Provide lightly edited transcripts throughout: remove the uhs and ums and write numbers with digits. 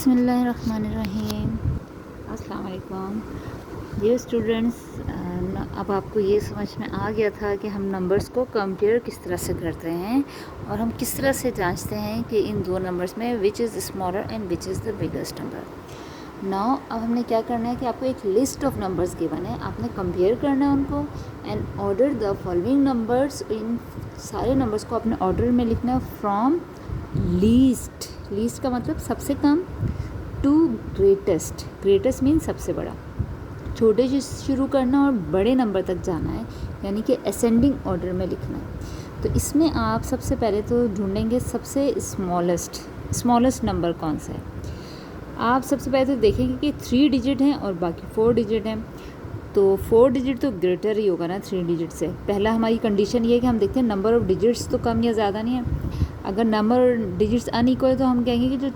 बिस्मिल्लाहिर्रहमानिर्रहीम। अस्सलाम वालेकुम डियर स्टूडेंट्स। अब आपको ये समझ में आ गया था कि हम नंबर्स को कंपेयर किस तरह से करते हैं और हम किस तरह से जांचते हैं कि इन दो नंबर्स में which is smaller and which is the biggest number. Now अब हमने क्या करना है कि आपको एक लिस्ट ऑफ नंबर्स गिवन है, आपने कंपेयर करना है उनको and order the following numbers. इन सारे नंबर्स को अपने ऑर्डर में लिखना है फ्रॉम लीस्ट। लीस्ट का मतलब सबसे कम टू ग्रेटेस्ट। ग्रेटेस्ट मीन सबसे बड़ा। छोटे से शुरू करना और बड़े नंबर तक जाना है, यानी कि असेंडिंग ऑर्डर में लिखना है। तो इसमें आप सबसे पहले तो ढूंढेंगे सबसे स्मॉलेस्ट नंबर कौन सा है। आप सबसे पहले तो देखेंगे कि 3 डिजिट हैं और बाकी 4 डिजिट हैं। तो 4 डिजिट तो ग्रेटर ही होगा ना 3 डिजिट से। पहला हमारी कंडीशन ये है कि हम देखते हैं नंबर ऑफ़ डिजिट्स तो कम या ज़्यादा नहीं है। अगर नंबर डिजिट्स अनइक्वल है तो हम कहेंगे कि जो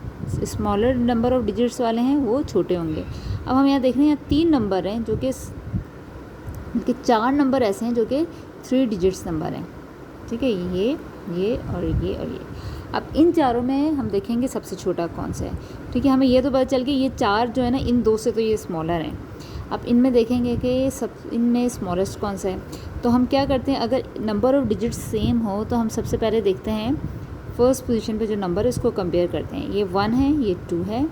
स्मॉलर नंबर ऑफ़ डिजिट्स वाले हैं वो छोटे होंगे। अब हम यहाँ देख रहे हैं, यहाँ 3 नंबर हैं जो कि 4 नंबर ऐसे हैं जो कि 3 डिजिट्स नंबर हैं, ठीक है। ये और ये और ये। अब इन चारों में हम देखेंगे सबसे छोटा कौन सा है, ठीक है। हमें ये तो पता चल गया ये 4 जो है ना, इन 2 से तो ये स्मॉलर हैं। अब इनमें देखेंगे कि सब इनमें स्मॉलेस्ट कौन सा है। तो हम क्या करते हैं, अगर नंबर ऑफ़ डिजिट्स सेम हो तो हम सबसे पहले देखते हैं फर्स्ट पोजीशन पे जो नंबर है इसको कंपेयर करते हैं। ये 1 है, ये 2 है,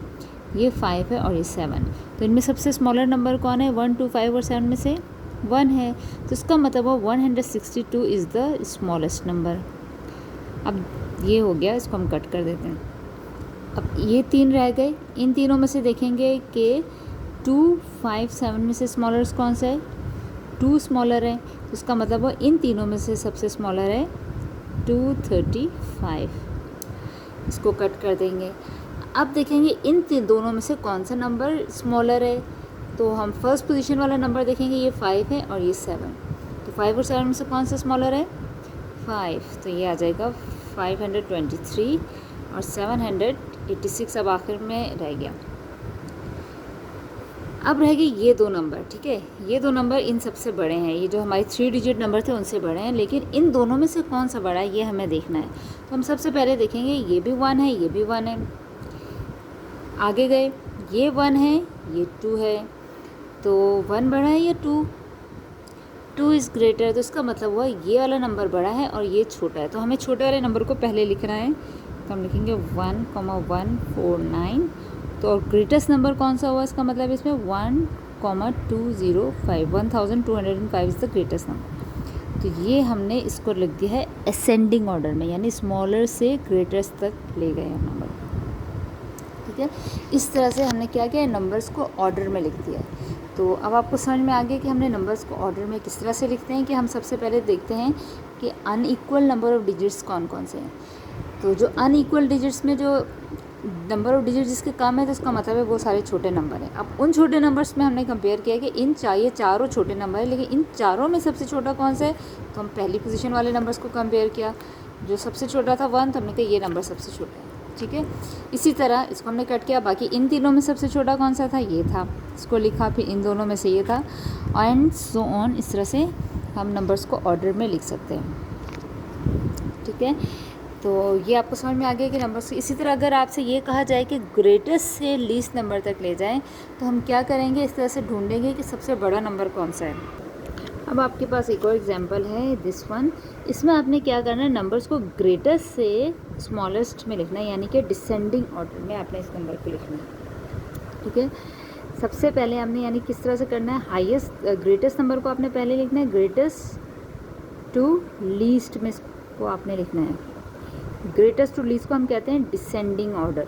ये 5 है और ये 7। तो इनमें सबसे स्मॉलर नंबर कौन है? 1, 2, 5 और 7 में से 1 है। तो इसका मतलब वो 162 इज़ द स्मॉलेस्ट नंबर। अब ये हो गया, इसको हम कट कर देते हैं। अब ये 3 रह गए। इन तीनों में से देखेंगे कि 2, 5, 7 में से स्मॉलर कौन सा है? 2 स्मॉलर है। तो इसका मतलब वो इन तीनों में से सबसे स्मॉलर है 235। इसको कट कर देंगे। अब देखेंगे इन दोनों में से कौन सा नंबर स्मॉलर है। तो हम फर्स्ट पोजीशन वाला नंबर देखेंगे, ये 5 है और ये 7। तो 5 और 7 में से कौन सा स्मॉलर है? 5। तो ये आ जाएगा 523 और 786 अब आखिर में रह गया। अब रह गए ये 2 नंबर, ठीक है। ये 2 नंबर इन सबसे बड़े हैं, ये जो हमारे 3 डिजिट नंबर थे उनसे बड़े हैं, लेकिन इन दोनों में से कौन सा बड़ा है ये हमें देखना है। तो हम सबसे पहले देखेंगे ये भी 1 है, ये भी 1 है। आगे गए, ये 1 है, ये 2 है। तो 1 बड़ा है या 2 इज़ ग्रेटर। तो इसका मतलब हुआ ये वाला नंबर बड़ा है और ये छोटा है। तो हमें छोटे वाले नंबर को पहले लिखना है। तो हम लिखेंगे 1,149। तो और ग्रेटेस्ट नंबर कौन सा हुआ? इसका मतलब इसमें 1,205 1205 इज़ द ग्रेटेस्ट नंबर। तो ये हमने इसको लिख दिया है असेंडिंग ऑर्डर में, यानी स्मॉलर से ग्रेटेस्ट तक ले गए हम नंबर, ठीक है। इस तरह से हमने क्या किया है, नंबर्स को ऑर्डर में लिख दिया है। तो अब आपको समझ में आ गया कि हमने नंबर्स को ऑर्डर में किस तरह से लिखते हैं। कि हम सबसे पहले देखते हैं कि अनइक्वल नंबर ऑफ़ डिजिट्स कौन कौन से हैं। तो जो अनइक्वल डिजिट्स में जो नंबर ऑफ़ डिजिट जिसके कम है तो इसका मतलब है वो सारे छोटे नंबर हैं। अब उन छोटे नंबर्स में हमने कंपेयर किया कि ये चारों छोटे नंबर है, लेकिन इन चारों में सबसे छोटा कौन सा है। तो हम पहली पोजीशन वाले नंबर्स को कंपेयर किया, जो सबसे छोटा था 1, तो हमने कहा ये नंबर सबसे छोटा है, ठीक है। इसी तरह इसको हमने कट किया, बाकी इन तीनों में सबसे छोटा कौन सा था? ये था, इसको लिखा। फिर इन दोनों में से ये था एंड सो ऑन। इस तरह से हम नंबर्स को ऑर्डर में लिख सकते हैं, ठीक है। तो ये आपको समझ में आ गया कि नंबर्स। इसी तरह अगर आपसे ये कहा जाए कि ग्रेटेस्ट से लीस्ट नंबर तक ले जाएं तो हम क्या करेंगे, इस तरह से ढूंढेंगे कि सबसे बड़ा नंबर कौन सा है। अब आपके पास एक और एग्जांपल है, दिस वन। इसमें आपने क्या करना है, नंबर्स को ग्रेटेस्ट से स्मॉलेस्ट में लिखना है, यानी कि डिसेंडिंग ऑर्डर में आपने इस नंबर को लिखना है, ठीक है। सबसे पहले हमने यानी किस तरह से करना है, हाईएस्ट ग्रेटेस्ट नंबर को आपने पहले लिखना है, ग्रेटेस्ट टू लीस्ट में इसको आपने लिखना है। ग्रेटेस्ट टू लीस्ट को हम कहते हैं डिसेंडिंग ऑर्डर,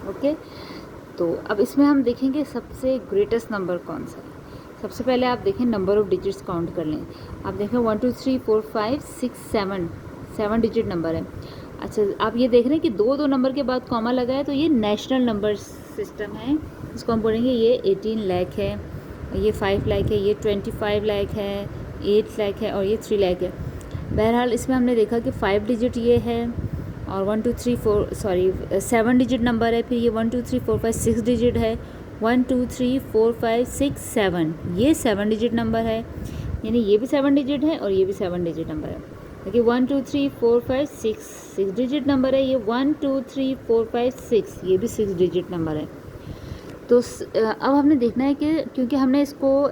ओके। तो अब इसमें हम देखेंगे सबसे ग्रेटेस्ट नंबर कौन सा है। सबसे पहले आप देखें नंबर ऑफ़ डिजिट्स काउंट कर लें। आप देखें 1 2 3 4 5 6 7 डिजिट नंबर है। अच्छा, आप ये देख रहे हैं कि दो नंबर के बाद कॉमा लगा है, तो ये नेशनल नंबर सिस्टम है। इसको हम बोलेंगे ये 18 लाख है, ये 5 लाख है, ये 25 लाख है, 8 लाख है और ये 3 लाख है। बहरहाल इसमें हमने देखा कि 5 डिजिट ये है और 1 2 3 4 7 डिजिट नंबर है। फिर ये 1 2 3 4 5 6 डिजिट है, 1 2 3 4 5 6 7 ये 7 डिजिट नंबर है, यानी ये भी 7 डिजिट है और ये भी 7 डिजिट नंबर है। देखिए 1 2 3 4 5 6 डिजिट नंबर है ये। 1 2 3 4 5 6 ये भी 6 डिजिट नंबर है। तो अब हमने देखना है कि क्योंकि हमने इसको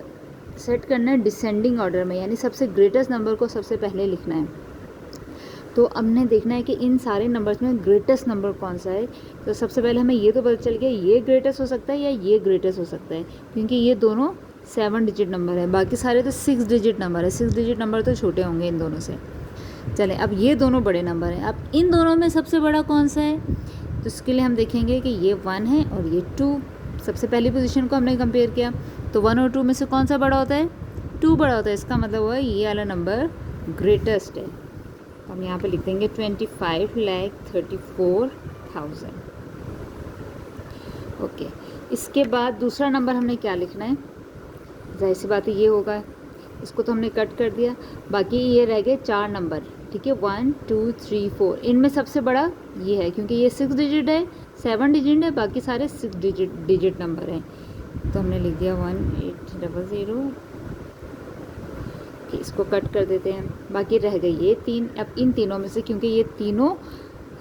सेट करना है डिसेंडिंग ऑर्डर में, यानी सबसे ग्रेटेस्ट नंबर को सबसे पहले लिखना है। तो हमने देखना है कि इन सारे नंबर्स में ग्रेटेस्ट नंबर कौन सा है। तो सबसे पहले हमें ये तो पता चल गया ये ग्रेटेस्ट हो सकता है या ये ग्रेटेस्ट हो सकता है, क्योंकि ये दोनों 7 डिजिट नंबर है, बाकी सारे तो 6 डिजिट नंबर है। 6 डिजिट नंबर तो छोटे होंगे इन दोनों से। चलें, अब ये दोनों बड़े नंबर हैं। अब इन दोनों में सबसे बड़ा कौन सा है, तो इसके लिए हम देखेंगे कि ये 1 है और ये 2। सबसे पहली पोजीशन को हमने कंपेयर किया, तो 1 और 2 में से कौन सा बड़ा होता है, 2 बड़ा होता है। इसका मतलब हुआ ये वाला नंबर ग्रेटेस्ट है। तो हम यहाँ पे लिख देंगे 25,34,000। ओके, इसके बाद दूसरा नंबर हमने क्या लिखना है, जाहिर सी बात है ये होगा, इसको तो हमने कट कर दिया। बाकी ये रह गए 4 नंबर, ठीक है, 1 2 3 4। इनमें सबसे बड़ा ये है क्योंकि ये 6 डिजिट है, 7 डिजिट है, बाकी सारे 6 डिजिट नंबर हैं। तो हमने लिख दिया 1800। इसको कट कर देते हैं, बाकी रह गए ये 3। अब इन तीनों में से क्योंकि ये तीनों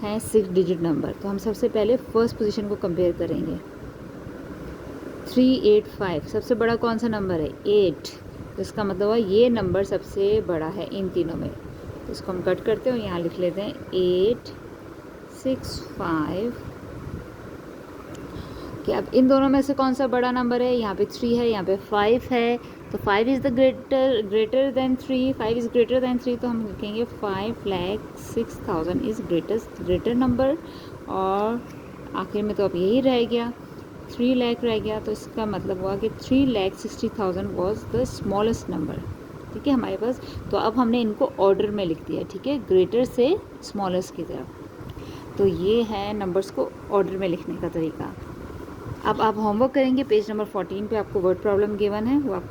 हैं 6 डिजिट नंबर, तो हम सबसे पहले फर्स्ट पोजीशन को कंपेयर करेंगे। 385 सबसे बड़ा कौन सा नंबर है, 8। तो इसका मतलब हुआ ये नंबर सबसे बड़ा है इन तीनों में। तो इसको हम कट करते हैं और यहाँ लिख लेते हैं 865। कि अब इन दोनों में से कौन सा बड़ा नंबर है, यहाँ पे 3 है, यहाँ पे 5 है। तो 5 is the greater than 3, 5 is greater than 3। तो हम लिखेंगे 5,06,000 इज़ ग्रेटर नंबर। और आखिर में तो अब यही रह गया, 3 लाख रह गया। तो इसका मतलब हुआ कि 3,60,000 वॉज द स्मॉलेस्ट नंबर, ठीक है हमारे पास। तो अब हमने इनको ऑर्डर में लिख दिया, ठीक है, ग्रेटर से स्मॉलेस्ट की तरफ। तो ये है नंबर्स को ऑर्डर में लिखने का तरीका। अब आप होमवर्क करेंगे, पेज नंबर 14 पे आपको वर्ड प्रॉब्लम गिवन है, वो आप